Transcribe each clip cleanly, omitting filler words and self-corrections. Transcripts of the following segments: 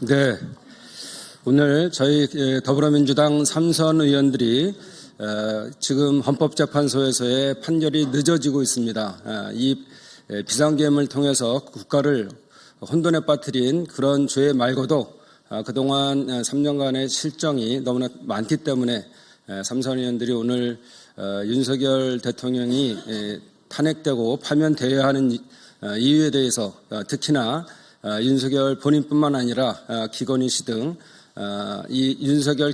네, 오늘 저희 더불어민주당 3선 의원들이 지금 헌법재판소에서의 판결이 늦어지고 있습니다. 이 비상계엄을 통해서 국가를 혼돈에 빠뜨린 그런 죄 말고도 그동안 3년간의 실정이 너무나 많기 때문에 3선 의원들이 오늘 윤석열 대통령이 탄핵되고 파면되어야 하는 이유에 대해서 특히나 윤석열 본인뿐만 아니라 기건희 씨 등 이 윤석열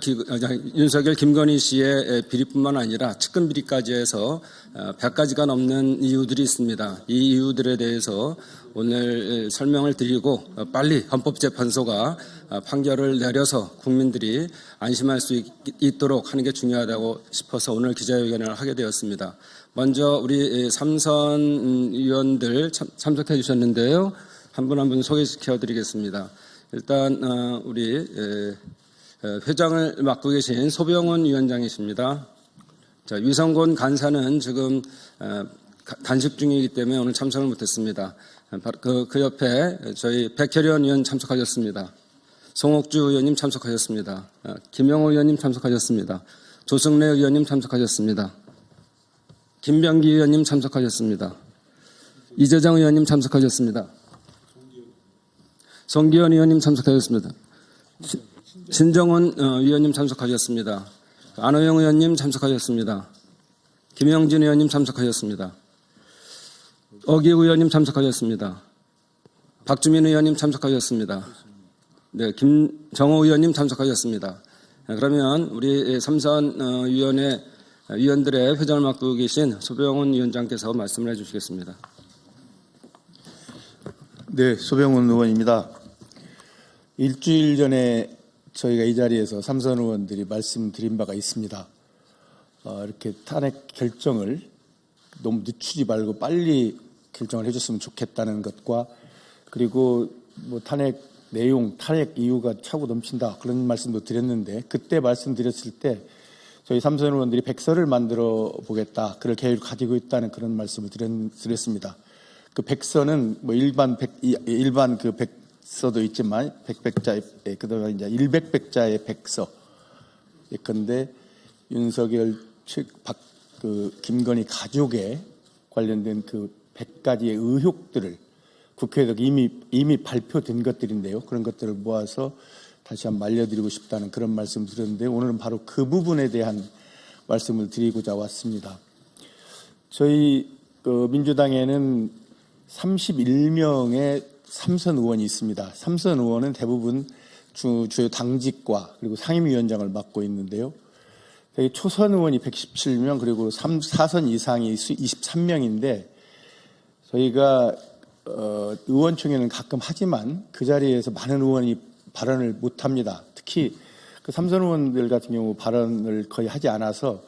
김건희 씨의 비리뿐만 아니라 측근 비리까지 해서 100가지가 넘는 이유들이 있습니다. 이 이유들에 대해서 오늘 설명을 드리고 빨리 헌법재판소가 판결을 내려서 국민들이 안심할 수 있도록 하는 게 중요하다고 싶어서 오늘 기자회견을 하게 되었습니다. 먼저 우리 3선 의원들 참석해 주셨는데요. 한 분 한 분 소개시켜 드리겠습니다. 일단 우리 회장을 맡고 계신 소병훈 위원장이십니다. 자, 위성곤 간사는 지금 단식 중이기 때문에 오늘 참석을 못했습니다. 그 옆에 저희 백혜련 의원 참석하셨습니다. 송옥주 의원님 참석하셨습니다. 김영호 의원님 참석하셨습니다. 조승래 의원님 참석하셨습니다. 김병기 의원님 참석하셨습니다. 이재정 의원님 참석하셨습니다. 송기현 의원님 참석하셨습니다. 신정훈 의원님 참석하셨습니다. 안호영 의원님 참석하셨습니다. 김영진 의원님 참석하셨습니다. 어기우 의원님 참석하셨습니다. 박주민 의원님 참석하셨습니다. 네, 김정호 의원님 참석하셨습니다. 그러면 우리 3선 위원들의 회장을 맡고 계신 소병훈 위원장께서 말씀을 해주시겠습니다. 네, 소병훈 의원입니다. 일주일 전에 저희가 이 자리에서 3선 의원들이 말씀드린 바가 있습니다. 이렇게 탄핵 결정을 너무 늦추지 말고 빨리 결정을 해줬으면 좋겠다는 것과 그리고 뭐 탄핵 내용, 탄핵 이유가 차고 넘친다 그런 말씀도 드렸는데 그때 말씀드렸을 때 저희 3선 의원들이 백서를 만들어 보겠다 그럴 계획을 가지고 있다는 그런 말씀을 드렸습니다. 그 백서는 뭐 일반 그 백서도 있지만 100백자, 그다음에 이제 100백자의 백서. 예컨대 윤석열 측 김건희 가족에 관련된 그 100가지의 의혹들을 국회에서 이미 발표된 것들인데요. 그런 것들을 모아서 다시 한번 알려드리고 싶다는 그런 말씀을 드렸는데 오늘은 바로 그 부분에 대한 말씀을 드리고자 왔습니다. 저희 민주당에는 31명의 3선 의원이 있습니다. 3선 의원은 대부분 주요 당직과 그리고 상임위원장을 맡고 있는데요. 초선 의원이 117명 그리고 4선 이상이 23명인데 저희가 의원총회는 가끔 하지만 그 자리에서 많은 의원이 발언을 못합니다. 특히 그 3선 의원들 같은 경우 발언을 거의 하지 않아서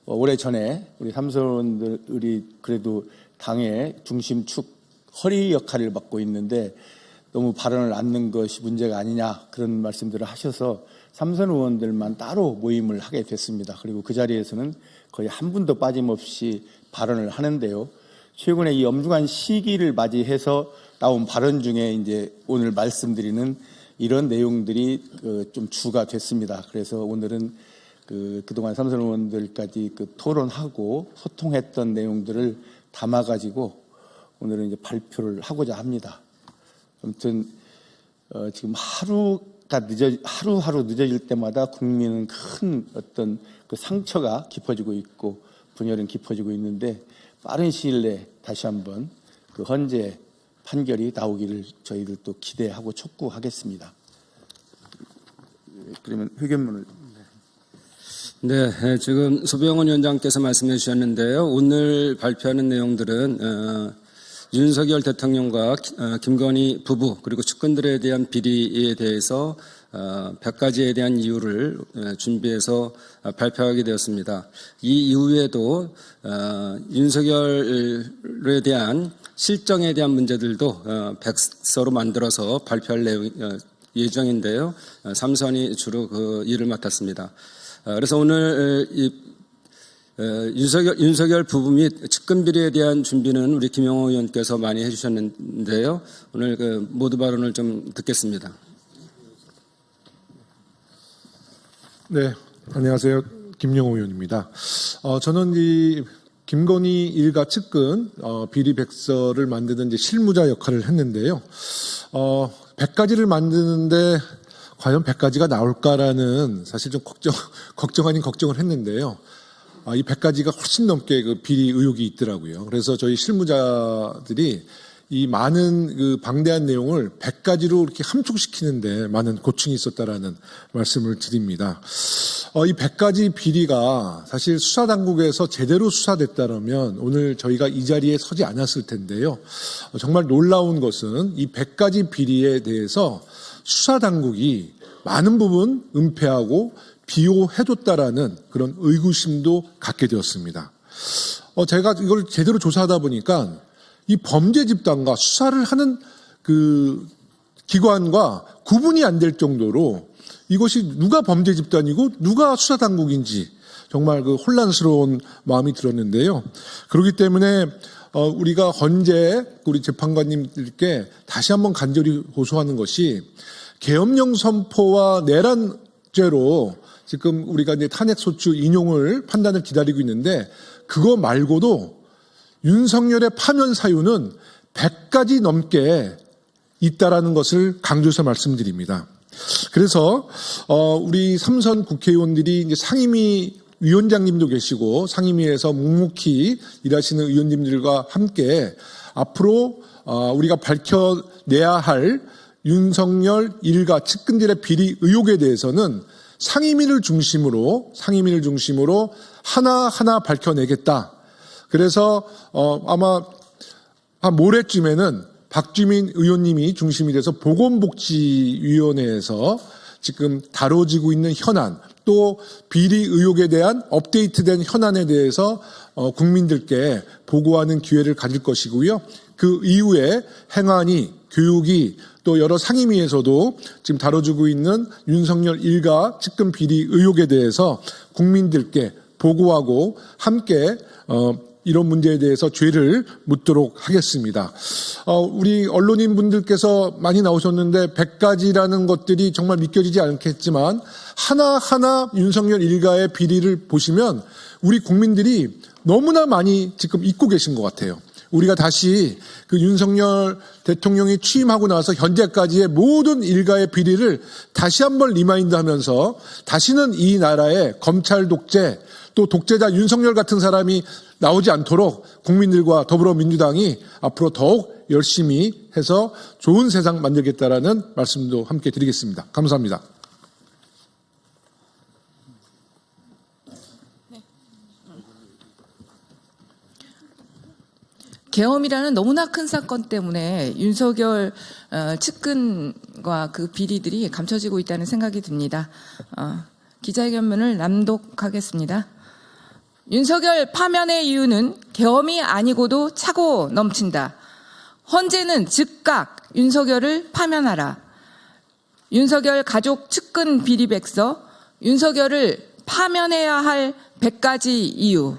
오래전에 우리 3선 의원들이 그래도 당의 중심축 허리 역할을 맡고 있는데 너무 발언을 않는 것이 문제가 아니냐 그런 말씀들을 하셔서 3선 의원들만 따로 모임을 하게 됐습니다. 그리고 그 자리에서는 거의 한 분도 빠짐없이 발언을 하는데요. 최근에 이 엄중한 시기를 맞이해서 나온 발언 중에 이제 오늘 말씀드리는 이런 내용들이 좀 주가 됐습니다. 그래서 오늘은 그동안 3선 의원들까지 토론하고 소통했던 내용들을 담아가지고 오늘은 이제 발표를 하고자 합니다. 아무튼 지금 하루하루 늦어질 때마다 국민은 큰 어떤 그 상처가 깊어지고 있고 분열은 깊어지고 있는데 빠른 시일 내에 다시 한번 그 헌재 판결이 나오기를 저희들도 기대하고 촉구하겠습니다. 그러면 회견문을. 네, 지금 소병훈 위원장께서 말씀해 주셨는데요. 오늘 발표하는 내용들은 윤석열 대통령과 김건희 부부 그리고 측근들에 대한 비리에 대해서 100가지에 대한 이유를 준비해서 발표하게 되었습니다. 이 이후에도 윤석열에 대한 실정에 대한 문제들도 백서로 만들어서 발표할 예정인데요. 3선이 주로 그 일을 맡았습니다. 그래서 오늘 윤석열 부부 및 측근 비리에 대한 준비는 우리 김영호 의원께서 많이 해주셨는데요. 오늘 모두 발언을 좀 듣겠습니다. 네, 안녕하세요. 김영호 의원입니다. 저는 이 김건희 일가 측근 비리 백서를 만드는 이제 실무자 역할을 했는데요. 100가지를 만드는데 과연 100가지가 나올까라는 사실 좀 걱정 아닌 걱정을 했는데요. 이 100가지가 훨씬 넘게 그 비리 의혹이 있더라고요. 그래서 저희 실무자들이 이 많은 그 방대한 내용을 100가지로 이렇게 함축시키는데 많은 고충이 있었다라는 말씀을 드립니다. 이 100가지 비리가 사실 수사당국에서 제대로 수사됐다면 오늘 저희가 이 자리에 서지 않았을 텐데요. 정말 놀라운 것은 이 100가지 비리에 대해서 수사당국이 많은 부분 은폐하고 비호해뒀다라는 그런 의구심도 갖게 되었습니다. 제가 이걸 제대로 조사하다 보니까 이 범죄 집단과 수사를 하는 그 기관과 구분이 안 될 정도로 이것이 누가 범죄 집단이고 누가 수사 당국인지 정말 그 혼란스러운 마음이 들었는데요. 그렇기 때문에 우리가 헌재 우리 재판관님들께 다시 한번 간절히 호소하는 것이 계엄령 선포와 내란죄로 지금 우리가 이제 탄핵소추 인용을 판단을 기다리고 있는데 그거 말고도 윤석열의 파면 사유는 100가지 넘게 있다라는 것을 강조해서 말씀드립니다. 그래서 우리 삼선 국회의원들이 이제 상임위 위원장님도 계시고 상임위에서 묵묵히 일하시는 의원님들과 함께 앞으로 우리가 밝혀내야 할 윤석열 일가 측근들의 비리 의혹에 대해서는 상임위를 중심으로 하나하나 밝혀내겠다. 그래서 아마 한 모레쯤에는 박주민 의원님이 중심이 돼서 보건복지위원회에서 지금 다뤄지고 있는 현안 또 비리 의혹에 대한 업데이트된 현안에 대해서 국민들께 보고하는 기회를 가질 것이고요. 그 이후에 행안위, 교육위 또 여러 상임위에서도 지금 다뤄지고 있는 윤석열 일가 측근 비리 의혹에 대해서 국민들께 보고하고 함께 이런 문제에 대해서 죄를 묻도록 하겠습니다. 우리 언론인 분들께서 많이 나오셨는데 100가지라는 것들이 정말 믿겨지지 않겠지만 하나하나 윤석열 일가의 비리를 보시면 우리 국민들이 너무나 많이 지금 잊고 계신 것 같아요. 우리가 다시 그 윤석열 대통령이 취임하고 나서 현재까지의 모든 일가의 비리를 다시 한번 리마인드 하면서 다시는 이 나라의 검찰 독재 또 독재자 윤석열 같은 사람이 나오지 않도록 국민들과 더불어민주당이 앞으로 더욱 열심히 해서 좋은 세상 만들겠다라는 말씀도 함께 드리겠습니다. 감사합니다. 계엄이라는 너무나 큰 사건 때문에 윤석열 측근과 그 비리들이 감춰지고 있다는 생각이 듭니다. 기자회견문을 낭독하겠습니다. 윤석열 파면의 이유는 계엄이 아니고도 차고 넘친다. 헌재는 즉각 윤석열을 파면하라. 윤석열 가족 측근 비리 백서, 윤석열을 파면해야 할 100가지 이유.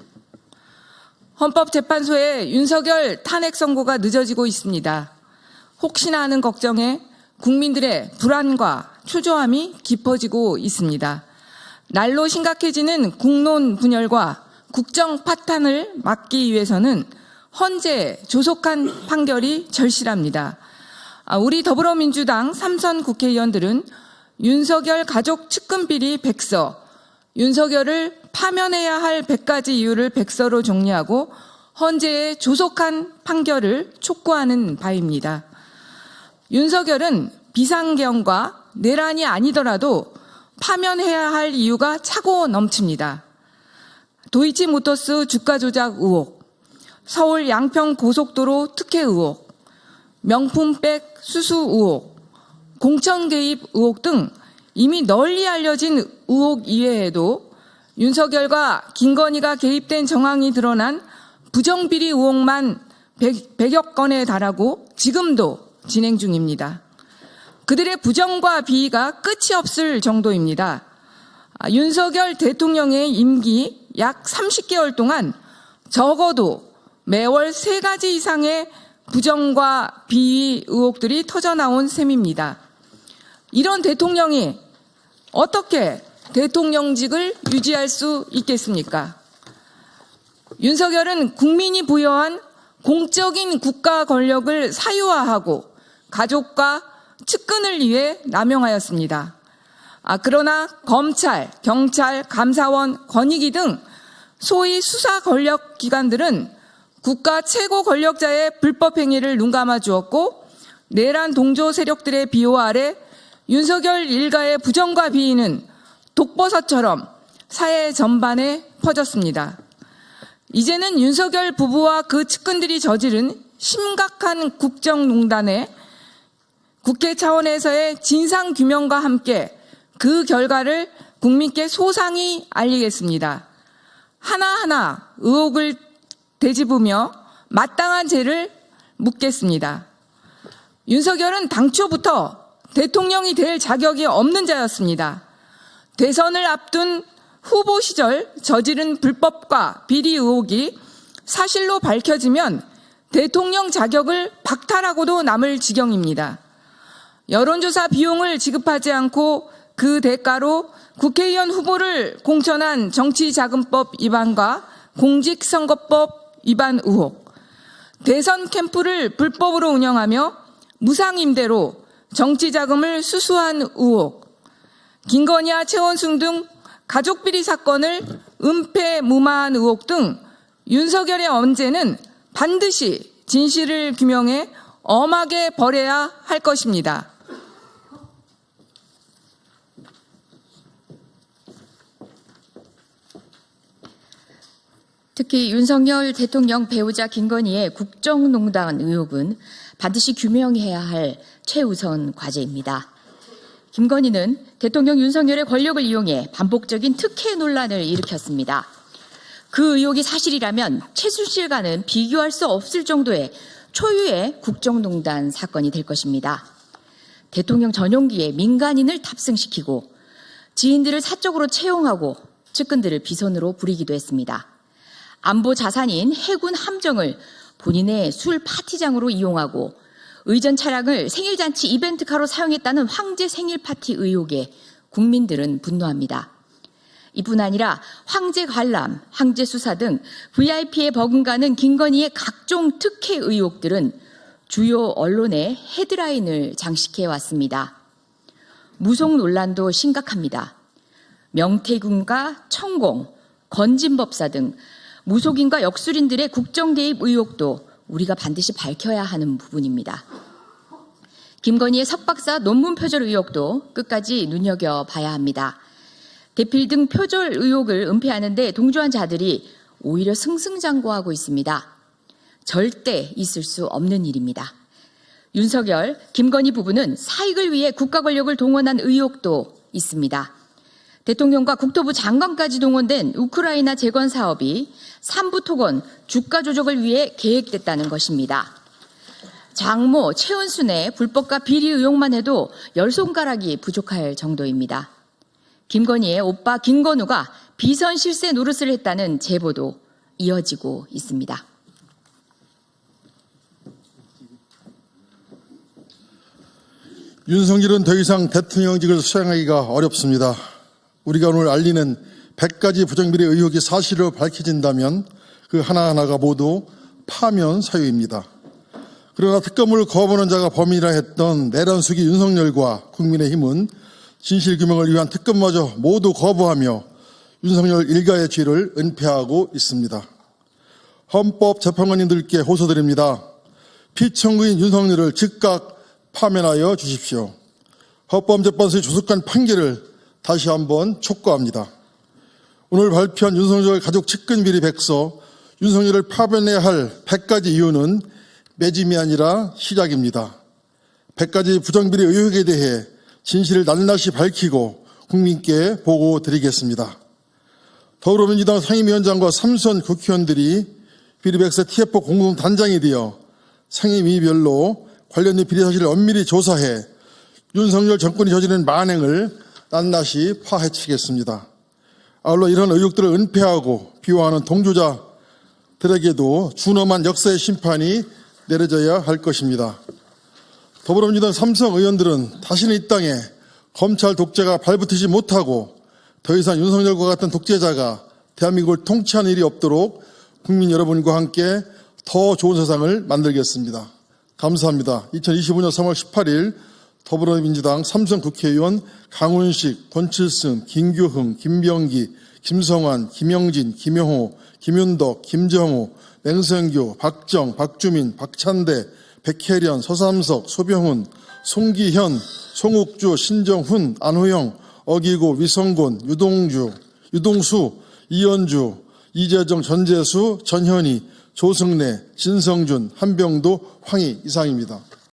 헌법재판소의 윤석열 탄핵 선고가 늦어지고 있습니다. 혹시나 하는 걱정에 국민들의 불안과 초조함이 깊어지고 있습니다. 날로 심각해지는 국론 분열과 국정 파탄을 막기 위해서는 헌재 조속한 판결이 절실합니다. 우리 더불어민주당 삼선 국회의원들은 윤석열 가족 측근 비리 백서, 윤석열을 파면해야 할 100가지 이유를 백서로 정리하고 헌재의 조속한 판결을 촉구하는 바입니다. 윤석열은 비상계엄과 내란이 아니더라도 파면해야 할 이유가 차고 넘칩니다. 도이치모터스 주가 조작 의혹, 서울 양평 고속도로 특혜 의혹, 명품백 수수 의혹, 공천 개입 의혹 등 이미 널리 알려진 의혹 이외에도 윤석열과 김건희가 개입된 정황이 드러난 부정비리 의혹만 100여 건에 달하고 지금도 진행 중입니다. 그들의 부정과 비위가 끝이 없을 정도입니다. 윤석열 대통령의 임기 약 30개월 동안 적어도 매월 3가지 이상의 부정과 비위 의혹들이 터져나온 셈입니다. 이런 대통령이 어떻게 대통령직을 유지할 수 있겠습니까? 윤석열은 국민이 부여한 공적인 국가 권력을 사유화하고 가족과 측근을 위해 남용하였습니다. 그러나 검찰, 경찰, 감사원, 권익위 등 소위 수사 권력 기관들은 국가 최고 권력자의 불법 행위를 눈감아 주었고 내란 동조 세력들의 비호 아래 윤석열 일가의 부정과 비위는 독버섯처럼 사회 전반에 퍼졌습니다. 이제는 윤석열 부부와 그 측근들이 저지른 심각한 국정농단에 국회 차원에서의 진상규명과 함께 그 결과를 국민께 소상히 알리겠습니다. 하나하나 의혹을 되짚으며 마땅한 죄를 묻겠습니다. 윤석열은 당초부터 대통령이 될 자격이 없는 자였습니다. 대선을 앞둔 후보 시절 저지른 불법과 비리 의혹이 사실로 밝혀지면 대통령 자격을 박탈하고도 남을 지경입니다. 여론조사 비용을 지급하지 않고 그 대가로 국회의원 후보를 공천한 정치자금법 위반과 공직선거법 위반 의혹, 대선 캠프를 불법으로 운영하며 무상임대로 정치자금을 수수한 의혹, 김건희와 최원순 등 가족비리 사건을 은폐무마한 의혹 등 윤석열의 언제는 반드시 진실을 규명해 엄하게 벌여야 할 것입니다. 특히 윤석열 대통령 배우자 김건희의 국정농단 의혹은 반드시 규명해야 할 최우선 과제입니다. 김건희는 대통령 윤석열의 권력을 이용해 반복적인 특혜 논란을 일으켰습니다. 그 의혹이 사실이라면 최순실과는 비교할 수 없을 정도의 초유의 국정농단 사건이 될 것입니다. 대통령 전용기에 민간인을 탑승시키고 지인들을 사적으로 채용하고 측근들을 비선으로 부리기도 했습니다. 안보 자산인 해군 함정을 본인의 술 파티장으로 이용하고 의전 차량을 생일잔치 이벤트카로 사용했다는 황제 생일 파티 의혹에 국민들은 분노합니다. 이뿐 아니라 황제 관람, 황제 수사 등 VIP에 버금가는 김건희의 각종 특혜 의혹들은 주요 언론의 헤드라인을 장식해 왔습니다. 무속 논란도 심각합니다. 명태균과 천공, 건진법사 등 무속인과 역술인들의 국정 개입 의혹도 우리가 반드시 밝혀야 하는 부분입니다. 김건희의 석박사 논문 표절 의혹도 끝까지 눈여겨봐야 합니다. 대필 등 표절 의혹을 은폐하는 데 동조한 자들이 오히려 승승장구하고 있습니다. 절대 있을 수 없는 일입니다. 윤석열, 김건희 부부는 사익을 위해 국가 권력을 동원한 의혹도 있습니다. 대통령과 국토부 장관까지 동원된 우크라이나 재건 사업이 삼부토건 주가 조작을 위해 계획됐다는 것입니다. 장모 최은순의 불법과 비리 의혹만 해도 10손가락이 부족할 정도입니다. 김건희의 오빠 김건우가 비선 실세 노릇을 했다는 제보도 이어지고 있습니다. 윤석열은 더 이상 대통령직을 수행하기가 어렵습니다. 우리가 오늘 알리는 100가지 부정비리 의혹이 사실로 밝혀진다면 그 하나하나가 모두 파면 사유입니다. 그러나 특검을 거부하는 자가 범인이라 했던 내란 수기 윤석열과 국민의힘은 진실규명을 위한 특검마저 모두 거부하며 윤석열 일가의 죄를 은폐하고 있습니다. 헌법재판관님들께 호소드립니다. 피청구인 윤석열을 즉각 파면하여 주십시오. 헌법재판소의 조속한 판결을 다시 한번 촉구합니다. 오늘 발표한 윤석열 가족 측근 비리 백서, 윤석열을 파면해야 할 100가지 이유는 매짐이 아니라 시작입니다. 100가지 부정비리 의혹에 대해 진실을 낱낱이 밝히고 국민께 보고 드리겠습니다. 더불어민주당 상임위원장과 삼선 국회의원들이 비리백서 TF 공동단장이 되어 상임위별로 관련된 비리 사실을 엄밀히 조사해 윤석열 정권이 저지른 만행을 낱낱이 파헤치겠습니다. 아울러 이런 의혹들을 은폐하고 비호하는 동조자들에게도 준엄한 역사의 심판이 내려져야 할 것입니다. 더불어민주당 삼성 의원들은 다시는 이 땅에 검찰 독재가 발붙이지 못하고 더 이상 윤석열과 같은 독재자가 대한민국을 통치하는 일이 없도록 국민 여러분과 함께 더 좋은 세상을 만들겠습니다. 감사합니다. 2025년 3월 18일 더불어민주당 삼선 국회의원 강훈식, 권칠승, 김규흥, 김병기, 김성환, 김영진, 김영호, 김윤덕, 김정호, 맹성규, 박정, 박주민, 박찬대, 백혜련, 서삼석, 소병훈, 송기현, 송욱주, 신정훈, 안호영, 어기고, 위성곤, 유동수, 이현주, 이재정, 전재수, 전현희, 조승래, 진성준, 한병도, 황희 이상입니다.